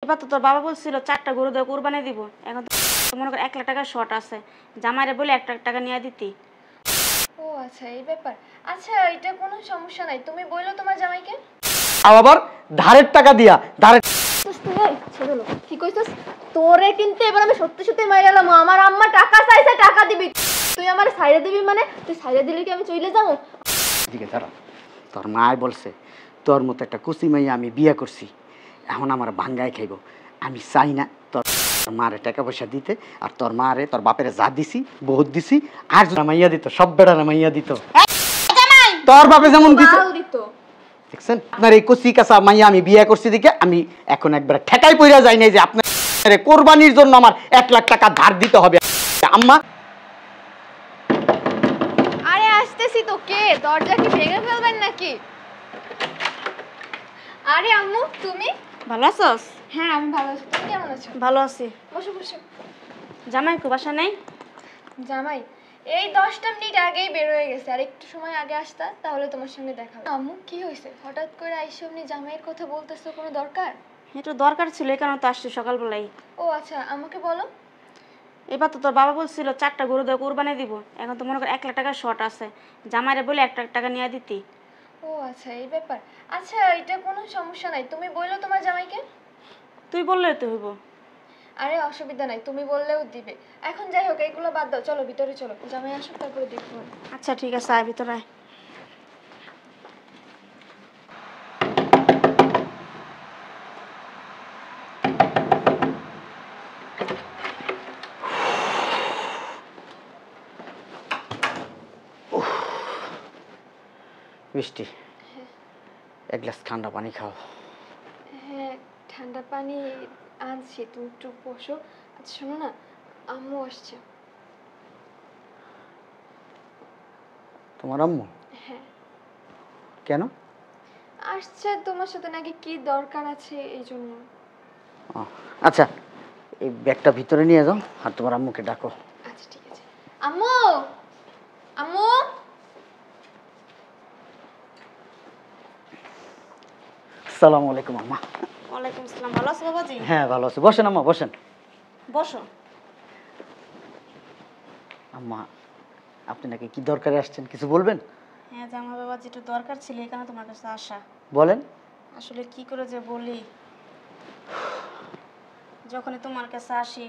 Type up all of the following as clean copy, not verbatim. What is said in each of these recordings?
এবার তো তোর বাবা বলছিল 4টা গরু দিয়ে কুরবানি দিব, এখন তো মনে কর 1 লাখ টাকা শর্ট আছে, জামাইরে বলে 1 লাখ টাকা নিয়ে দিতি। ও আচ্ছা এই ব্যাপার। আচ্ছা এটা কোনো সমস্যা নাই, তুমি বললো তোমার জামাইকে। আবার ধারের টাকা দিয়া ধারের ছোট লোক কি কইছস? তোরে কিন্তু এবার আমি সত্যি সত্যি মাইরালাম। আমার আম্মা টাকা চাইছে, টাকা দিবি। তুই আমার সাইরে দিবি মানে? তুই সাইরে দিলে কি আমি চলে যাবো? দিকে দাঁড়া, তোর মায় বলছে তোর মতো একটা কুচি মাইয়া আমি বিয়ে করছি, এখন আমার ভাঙ্গায় খাইব। আমি চাই না তোর মারে টাকা পয়সা দিতে, আর তোর মারে তোর বাপের যা দিছি বহুত দিছি, আর মাইয়া দিত সব বেড়ারা মাইয়া দিত। তোর বাপে যেমন দিছে দিত দেখছেন। আপনার এই কুচি কাঁচা মাইয়া আমি বিয়ে করছি দিকে আমি এখন একবার ঠেকাই পইরা যাই নাই যে আপনার কোরবানির জন্য আমার 1 লাখ টাকা ধার দিতে হবে। আম্মা আরে আসতেছি তো। কে? দরজা কি ভেঙে ফেলবেন নাকি? আরে আম্মু তুমি ভালো আছস? হ্যাঁ আমি ভালো আছি। তুমি কেমন আছো? ভালো আছি। বসো বসো। জামাই কো বাসা নাই? জামাই এই 10টা মিনিট আগেই বের হয়ে গেছে। আর একটু সময় আগে আসতা তাহলে তোমার সঙ্গে দেখা হবে। আম্মু কি হয়েছে? হঠাৎ করে আইসো আপনি জামাইয়ের কথা বলতেছো, কোনো দরকার? একটু দরকার ছিল, এই কারণে তো আসছি সকালবেলাই। ও আচ্ছা আমাকে বলো। এবার তো তোর বাবা বলছিল 4টা গরু দিয়ে কুরবানি দিব, এখন তো মনে কর 1 লাখ টাকা শর্ট আছে, জামাইরে বলে 1 লাখ টাকা নিয়ে দিতি। ও আচ্ছা এই ব্যাপার। আচ্ছা এটা কোনো সমস্যা নাই, তুমি বললো তোমার জামাইকে। তুই বললেই তো হইব। আরে অসুবিধা নাই, তুমি বললেও দিবে। এখন যাই হোক এইগুলো বাদ দাও, চলো ভিতরে চলো, জামাই আসুক তারপরে দেখবো। আচ্ছা ঠিক আছে, আয় ভিতরে আয়। বৃষ্টি, 1 গ্লাস ঠান্ডা পানি খাও। হ্যাঁ ঠান্ডা পানি আনছি, তুমি একটু বসো। আচ্ছা শোনো না, আম্মু আসছে। তোমার আম্মু? হ্যাঁ কেন? আসছে, তোমার সাথে নাকি কি দরকার আছে এই জন্য। আচ্ছা এই ব্যাগটা ভিতরে নিয়ে যাও আর তোমার আম্মুকে ডাকো। আচ্ছা ঠিক আছে। আম্মু আম্মু আসসালামু আলাইকুম আম্মা। ওয়ালাইকুম আসসালাম। ভালো আছো বাবাজি? হ্যাঁ ভালো আছি, বসেন আম্মা বসেন। বসো। আম্মা আপনি নাকি কি দরকারে আসছেন, কিছু বলবেন? হ্যাঁ জামা বাবাজি, একটু দরকার ছিল, এই কারণে তোমার কাছে আসা। বলেন। আসলে কি করে যে বলি, যখনই তোমার কাছে আসি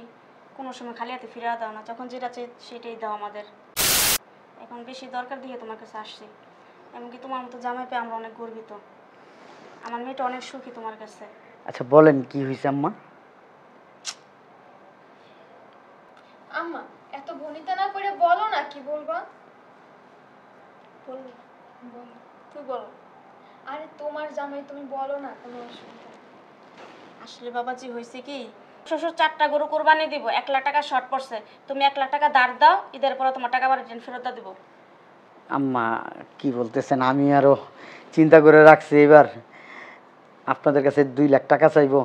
কোনো সময় খালি হাতে ফিরে দাও না, যখন যেটা চাই সেটাই দাও আমাদের। এখন বেশি দরকার দিয়ে তোমার কাছে আসছি, এমনকি তোমার মতো জামাই পেয়ে আমরা অনেক গর্বিত। আমার মেয়েটা অনেক সুখী তোমার কাছে। আচ্ছা বলেন কি হয়েছে আম্মা? আম্মা এত ভনিতা না করে বলো না, কি বলবা? বলো, বলো। তুই বলো। আরে তোমার জামাই, তুমি বলো না, কোনো অসুবিধা নেই। আসলে বাবাজি হয়েছে কি, শ্বশুর 4টা গরু কোরবানি দিব, 1 লাখ টাকা শর্ট পড়ছে, তুমি 1 লাখ টাকা ধার দাও, ঈদের পরে তোমার টাকা আবার রিটার্ন ফেরত দিব। আম্মা কি বলতেছেন, আমি আরো চিন্তা করে রাখছি এবার আপনাদের কাছে 2 লাখ টাকা চাইবো,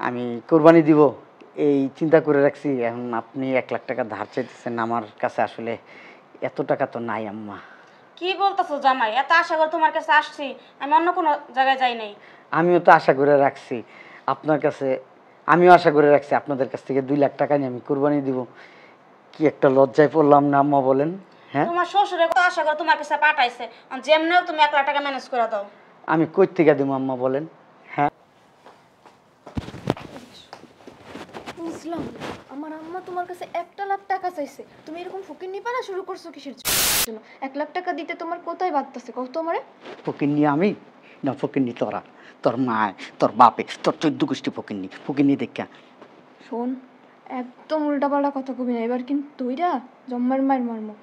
আমি কোরবানি দিব এই চিন্তা করে রাখছি। এখন আপনি 1 লাখ টাকা ধার চাইতেছেন, আমার কাছে আসলে এত টাকা তো নাই আম্মা। কি বলতেছো জামাই, এত আশা করে তোমার কাছে আসছি, আমি অন্য কোনো জায়গায় যাই নাই। আমিও তো আশা করে রাখছি আপনার কাছে, আমিও আশা করে রাখছি আপনাদের কাছ থেকে 2 লাখ টাকা নিয়ে আমি কোরবানি দিব। কি একটা লজ্জায় পড়লাম না আম্মা বলেন। হ্যাঁ তোমার শ্বশুরে কত আশা করে তোমার কাছে পাঠাইছে, যেমনিও তুমি 1 লাখ টাকা ম্যানেজ করে দাও। আমি কই থেকে দিব আম্মা বলেন। হ্যাঁ বুঝলাম না, আমার আম্মা তোমার কাছে 1 লাখ টাকা চাইছে, তুমি এরকম ফকিন্নি পানা শুরু করছো কিসের জন্য? 1 লাখ টাকা দিতে তোমার কোথায় বাধতেছে কও তো আমারে? ফকিন্নি আমি না ফকিন্নি তোরা, তোর মায় তোর বাপে তোর 14 গোষ্ঠী ফকিন্নি, ফকিন্নি দেখা। শোন একদম উল্টাপাল্টা কথা কবি না, এবার কিন্তু তুইরা জম্মার মায়ের মারমো।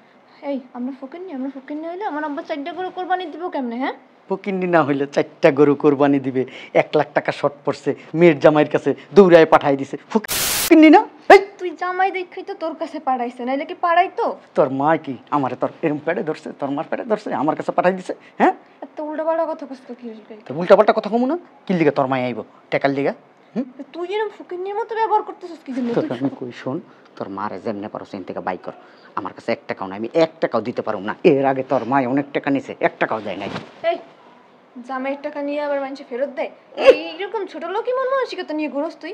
এই আমরা ফকিন্নি হইলে আমার আব্বা 4টা করে কোরবানি দিব কেমনে? হ্যাঁ ফকিন্নি না হইলে 4টা গরু কোরবানি দিবে, 1 লাখ টাকা শর্ট পড়ছে, মেয়ের জামাইয়ের কাছে দৌড়ায় পাঠাই দিছে, ফকিন্নি না? এই তুই জামাই দেখাই তো তোর কাছে পাঠাইছে, নাইলে কি পাঠাইতো? তোর মা কি আমারে তোর এরম পেড়ে ধরছে, তোর মার পেড়ে ধরছে আমার কাছে পাঠাই দিছে? হ্যাঁ এত উল্টাপাল্টা কথা কস তো কি? তো উল্টাপাল্টা কথা কমু না, কি লিগা তোর মাই আইব টেকার লিগা? তুই এরকম ফকিন্নির মতো ব্যবহার করতেছিস কি জন্য? তোকে আমি কই শোন, তোর মারে যেমনে পারো সেন থেকে বাই কর, আমার কাছে 1 টাকাও নাই, আমি 1 টাকাও দিতে পারব না। এর আগে তোর মায় অনেক টাকা নিছে, 1 টাকাও দেয় নাই। এই জামাইয়ের টাকা নিয়ে আবার মানুষে ফেরত দেয়? এইরকম ছোট লোকই মন মানসিকতা নিয়ে ঘুরোস তুই?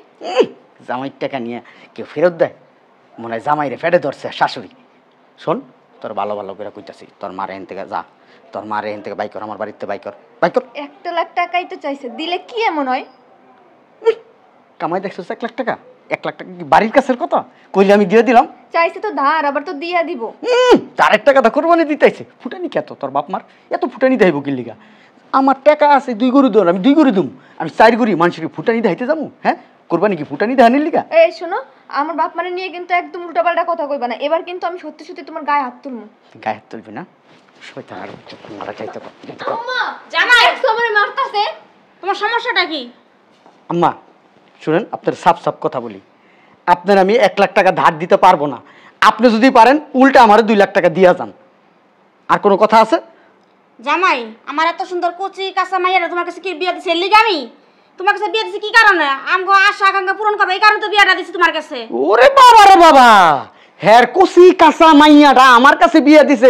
জামাইয়ের টাকা নিয়ে কেউ ফেরত দেয়? মনে হয় জামাইরে ফেটে ধরছে শাশুড়ি। শোন, তোর ভালো ভালো করে কইতাছি, তোর মারে এখান থেকে যা, তোর মারে এখান থেকে বাই কর, আমার বাড়িতে বাই কর, বাই কর। 1 লাখ টাকাই তো চাইছে, দিলে কি এমন হয়? কামাই দেখছো 1 লাখ টাকা? 1 লাখ টাকা কি বাড়ির কাছের কথা? কইলে আমি দিয়ে দিলাম। চাইছে তো ধার, আবার তো দিয়া দিব। 4 টাকা দা কোরবানি দিতেছে। ফুটানি কত তোর বাপ মার? এত ফুটানি দেব কি লিগা? আমার টাকা আছে 2 গরু দর, আমি 2 গরু দুম। আমি 4 গরু মানুষকে ফুটানি দেখাইতে যাবো? হ্যাঁ, কোরবানি কি ফুটানি দেখানির লিগা? এই শোনো, আমার বাপ মারে নিয়ে কিন্তু একদম উল্টাপাল্টা কথা কইবা না। এবার কিন্তু আমি সত্যি সত্যি তোমার গায়ে হাত তুলবো। গায়ে হাত তুলবি না? শয়তান, আর মারা যাইতে পার। আম্মা, জামাই সবারে মারতাছে। তোমার সমস্যাটা কি? আম্মা শুনেন, আপনার সাফ সাফ কথা বলি, আপনার আমি 1 লাখ টাকা ধার দিতে পারবো না। আপনি যদি পারেন উল্টা আমার 2 লাখ টাকা দিয়া যান। আর কোনো কথা আছে? জামাই, আমার এত সুন্দর কচি কাঁচা মাইয়ারা তোমার কাছে কি বিয়া দিছে? এর লিগে আমি তোমার কাছে বিয়া দিছি কি কারণে? আমগো আশা আকাঙ্ক্ষা পূরণ করবে, এই কারণে তো বিয়াটা দিছি তোমার কাছে। ওরে বাবা রে বাবা, হ্যার কচি কাঁচা মাইয়াটা আমার কাছে বিয়া দিছে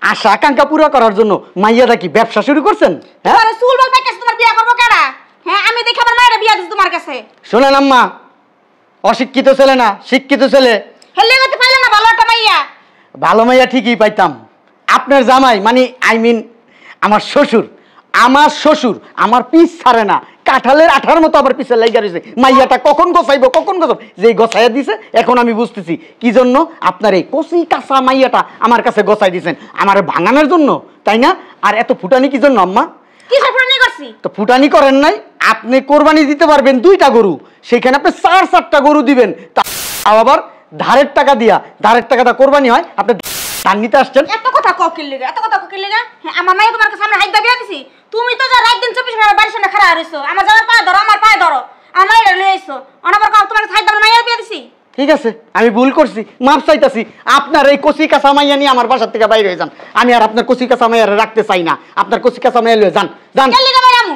আশা আকাঙ্ক্ষা পুরো করার জন্য? মাইয়াটা কি ব্যবসা শুরু করছেন? হ্যাঁ, তোমার চুল বল পাইকাছে, তোমার বিয়া করবো কেডা? হ্যাঁ, আমি দেখে আমার মায়েরা বিয়া দিছি তোমার কাছে। শোনেন আম্মা, অশিক্ষিত ছেলে না, শিক্ষিত ছেলে। হেলে গেতে পাইলে না ভালো একটা মাইয়া? ভালো মাইয়া ঠিকই পাইতাম। আপনার জামাই মানে আমার শ্বশুর, আমার পিছ ছাড়ে না, কাঁঠালের আঠার মতো আবার পিছে লাইগা রয়েছে। মাইয়াটা কখন গোছাইবো, কখন গোছাবো, যে গোছাইয়া দিছে এখন আমি বুঝতেছি কি জন্য আপনার এই কচি কাঁচা মাইয়াটা আমার কাছে গোছাই দিয়েছেন, আমার ভাঙানোর জন্য, তাই না? আর এত ফুটানি কি জন্য আম্মা? কি সাফরনি করছি? তো ফুটানি করেন নাই, আপনি কোরবানি দিতে পারবেন 2টা গরু, সেখানে আপনি 4-4টা গরু দিবেন, তাও আবার ধারের টাকা দিয়া। ধারের টাকাটা কোরবানি হয়, আপনি ধান নিতে আসছেন। এত কথা কোকিল লিগা, এত কথা কোকিল লিগা? হ্যাঁ, আমার মাইয়া তোমার কাছে আমরা হাইদা বিয়া দিছি। তুমি তো যা রাত দিন 24 ঘন্টা বাড়ির সামনে খাড়া রইছো, আমার জামার পায়ে ধরো, আমার পায়ে ধরো, আমার মাইয়া লই আইছো। অনাবার কাউ তোমার কাছে হাইদা মাইয়া বিয়া দিছি। ঠিক আছে, আমি ভুল করছি, মাপ চাইতাছি। আপনার এই কচি কাঁচা মাইয়া নিয়ে আমার বাসার থেকে বাইরে হয়ে যান। আমি আর আপনার কচি কাঁচা মাইয়া রাখতে চাই না। আপনার কচি কাঁচা মাইয়া লয়ে যান, যান। কেন লিগা ভাই আমু?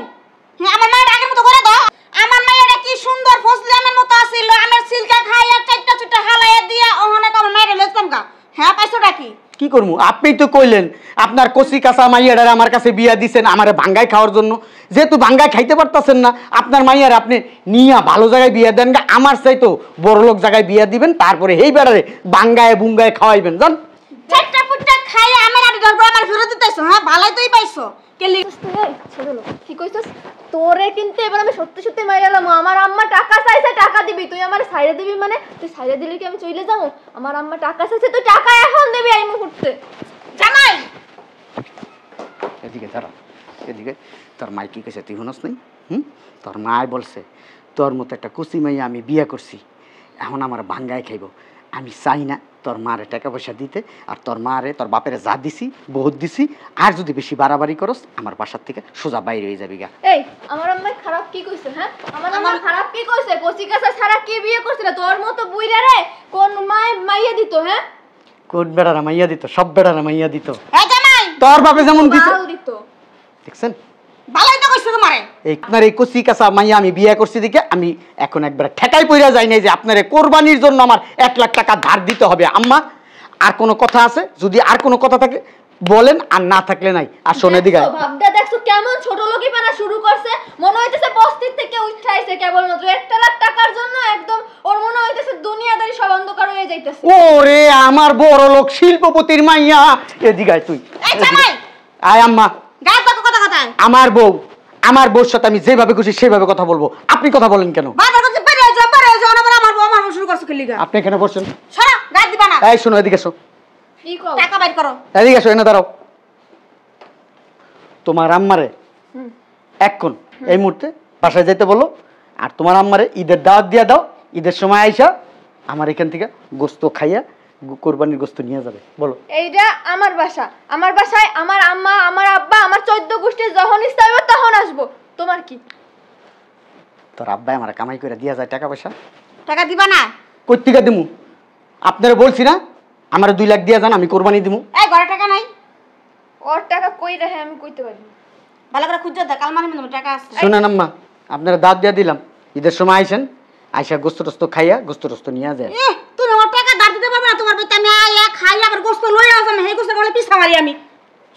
হ্যাঁ, আমার মায়ের আগের মতো করে দাও। আমার মায়েরা কি সুন্দর ফসলি আমার মতো আছিল, আমার সিলকা খাইয়া চারটা চুটটা হালাইয়া দিয়া ওখানে আমার মায়ের লইতাম গা। হ্যাঁ, পাইছোটা কি? কি করবো? আপনি তো কইলেন আপনার কচি কাঁচা মাইয়াডারে আমার কাছে বিয়া দিছেন আমারে ভাঙ্গায় খাওয়ার জন্য। যেহেতু ভাঙ্গায় খাইতে পারতেছেন না, আপনার মাইয়ারে আপনি নিয়া ভালো জায়গায় বিয়া দেন গা। আমার চাইতো বড় লোক জায়গায় বিয়া দিবেন, তারপরে এই বেড়ারে ভাঙ্গায় বুঙ্গায় খাওয়াইবেন। জান, চারটা পুটটা খাইয়া আমার আড়ি ধরবো, আমার ফেরত দিতেছো। হ্যাঁ, ভালোই তুই পাইছো। কেলি ছোট লোক কি কইছস? তোরে কিন্তু এবার আমি সত্যি সত্যি মাইরালাম। আমার আম্মা টাকা চাইছে, টাকা দিবি। তুই আমার ছাইরে দিবি মানে? তুই ছাইরে দিলে কি আমি চলে যাবো? আমার আম্মা টাকা চাইছে, তুই টাকা এখন দিবি এই মুহূর্তে। জামাই এদিকে দাঁড়া, এদিকে। তোর মাই কি কইছে তুই শুনস নাই? তোর মাই বলছে তোর মতো একটা কুচি মাইয়া আমি বিয়া করছি, এখন আমার ভাঙ্গায় খাইব। আমি চাই না তোর মারে টাকা পয়সা দিতে, আর তোর মারে তোর বাপের যা দিছি বহুত দিছি। আর যদি বেশি বাড়াবাড়ি করস আমার বাসার থেকে সোজা বাইরে হয়ে যাবি গা। এই আমার আম্মা খারাপ কি কইছে? হ্যাঁ, আমার আম্মা খারাপ কি কইছে? কচি কাঁচা ছাড়া কি বিয়ে করছিল? তোর মতো বুইরা রে কোন মাইয়া দিত? হ্যাঁ, কোন বেড়ারা মাইয়া দিত? সব বেড়ারা মাইয়া দিত। হ্যাঁ জামাই, তোর বাপে যেমন দিছে বাল দিত। দেখছেন? ভালোই তো কইছো তোমারে। এই আপনার এই কচি কাঁচা মাইয়া আমি বিয়ে করছি দিকে আমি এখন একবার ঠেকাই পড়া যাই নাই যে আপনার কোরবানির জন্য আমার 1 লাখ টাকা ধার দিতে হবে। আম্মা, আর কোনো কথা আছে? যদি আর কোনো কথা থাকে বলেন, আর না থাকলে নাই। আর শোনে দিকে ভাবদা দেখছো কেমন ছোট লোকই পানা শুরু করছে? মনে হইতেছে বস্তির থেকে উঠাইছে কেবলমাত্র 1 লাখ টাকার জন্য। একদম ওর মনে হইতেছে দুনিয়াদারি সব অন্ধকার হয়ে যাইতেছে। ওরে আমার বড় লোক শিল্পপতির মাইয়া, এদিকে আয় তুই। এই জামাই, আয় আম্মা। গায়ে তো কথা কথা। আমার বউর সাথে আমি যেভাবে খুশি সেভাবে কথা বলবো। আপনি কথা বলেন কেন? বাজার করতে পারে যাও অনাবার আমার শুরু করছো কেলি গা। আপনি এখানে বসছেন? সরা, গায়ে দিবা না। এই শোনো, এদিকে এসো। কি কও? টাকা বাইর করো। এদিকে এসো, এনে দাঁড়াও। তোমার আম্মারে এখন এই মুহূর্তে বাসায় যেতে বলো, আর তোমার আম্মারে ঈদের দাওয়াত দিয়া দাও। ঈদের সময় আইসা আমার এখান থেকে গোস্ত খাইয়া কোরবানির গোস্ত নিয়ে যাবে। বলো। এইটা আমার বাসা। আমার বাসায় আমার আম্মা, আমার আব্বা, আমার 14 গোষ্ঠী যখন ইচ্ছা হবে তখন আসবো। তোমার কি? তোর আব্বাই আমার কামাই করে দিয়া যায় টাকা পয়সা। টাকা দিবা না? কই থেকে দিমু? আপনারা বলছি না আমার 2 লাখ দিয়া যান, আমি কোরবানি দিমু। এই ঘরে টাকা নাই? ওর টাকা কই রাখে আমি কইতে পারি না। ভালো করে খুঁজে দেখ, আলমারির মধ্যে টাকা আছে। শুনেন আম্মা, আপনারা দাঁত দিয়া দিলাম, ঈদের সময় আইসেন, আইসা গোস্ত টোস্ত খাইয়া গোস্ত টোস্ত নিয়ে যায়। তুমি আমার টাকা ধার দিতে পারবে না? তোমার বেতে আমি আইয়া খাই আবার গোস্ত লই আসলাম, সেই গোস্ত বলে পিছা মারি আমি।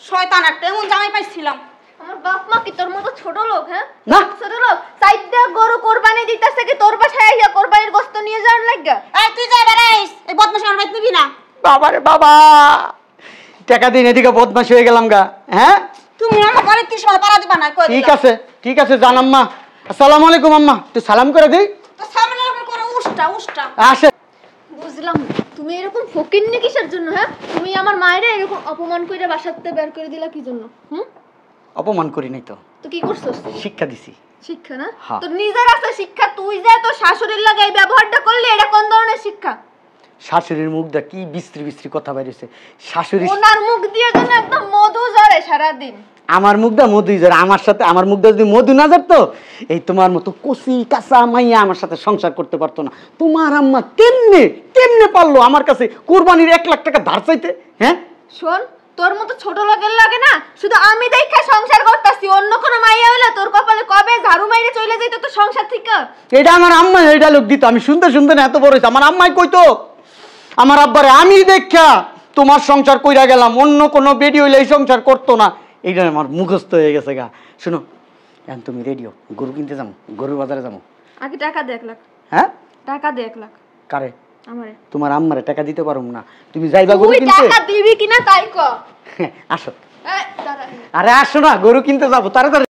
শয়তান একটা এমন জামাই পাইছিলাম। আমার বাপ মা কি তোর মতো ছোট লোক? হ্যাঁ না। ছোট লোক সাইডটা গরু কোরবানি দিতেছে কি তোর বাসায় আইয়া কোরবানির গোশত নিয়ে যাওয়ার লাগা? এই তুই যাই বেড়াইস, এই বদমাশ আমার বাইতে নিবি না। বাবা রে বাবা, টাকা দিন এদিকে বদমাশ হয়ে গেলাম গা। হ্যাঁ তুমি আমার ঘরে 30 মাস পাড়া দিবা না, কই দিলাম। ঠিক আছে জান আম্মা। আসসালামু আলাইকুম আম্মা, একটু সালাম করে দিই। তো সামনে করে উষ্টা আসে। বুঝলাম না, তুমি এরকম ফকিন্নি কিসের জন্য? হ্যাঁ তুমি আমার মায়েরা এরকম অপমান করে বাসাতে বের করে দিলা কি জন্য? অপমান করি নাই তো, তো কি করছস? শিক্ষা দিছি। শিক্ষা না? হ্যাঁ। তোর নিজের আছে শিক্ষা, তুই যে তোর শাশুড়ির লাগে এই ব্যবহারটা করলি, এটা কোন ধরনের শিক্ষা? শাশুড়ির মুখ দা কি বিশ্রী বিশ্রী কথা বাইরেছে। শাশুড়ি ওনার মুখ দিয়ে যেন একদম মধু ঝরে সারাদিন। আমার মুখ দা মধুই যার, আমার সাথে আমার মুখ দা যদি মধু না যাত এই তোমার মতো কচি কাঁচা মাইয়া আমার সাথে সংসার করতে পারতো না। তোমার আম্মা কেমনে কেমনে পারলো আমার কাছে কোরবানির 1 লাখ টাকা ধার চাইতে? হ্যাঁ শোন, তোর মতো ছোট লোকের লাগে না শুধু আমি দেখা সংসার করতেছি, অন্য কোনো মাইয়া হইলে তোর কপালে কবে ঝাড়ু মাইরে চলে যাইতো তো সংসার থেকে। এটা আমার আম্মা এই ডায়লগ দিত, আমি শুনতে শুনতে না এত বড় হয়েছে। আমার আম্মাই কইতো আমার আব্বারে, আমি দেখা তোমার সংসার কইরা গেলাম, অন্য কোনো বেডি হইলে এই সংসার করতো না। এইটা আমার মুখস্থ হয়ে গেছে গা। শোনো এখন তুমি রেডিও, গরু কিনতে যাবো, গরুর বাজারে যাবো। আগে টাকা দে 1 লাখ। হ্যাঁ টাকা দে 1 লাখ কারে? আমারে। তোমার আম্মারে টাকা দিতে পারুম না, তুমি যাইবা গরু তুই কিনতে। টাকা দিবি কিনা তাই ক। আসো। এই দাঁড়া। আরে আসো না, গরু কিনতে যাবো তাড়াতাড়ি।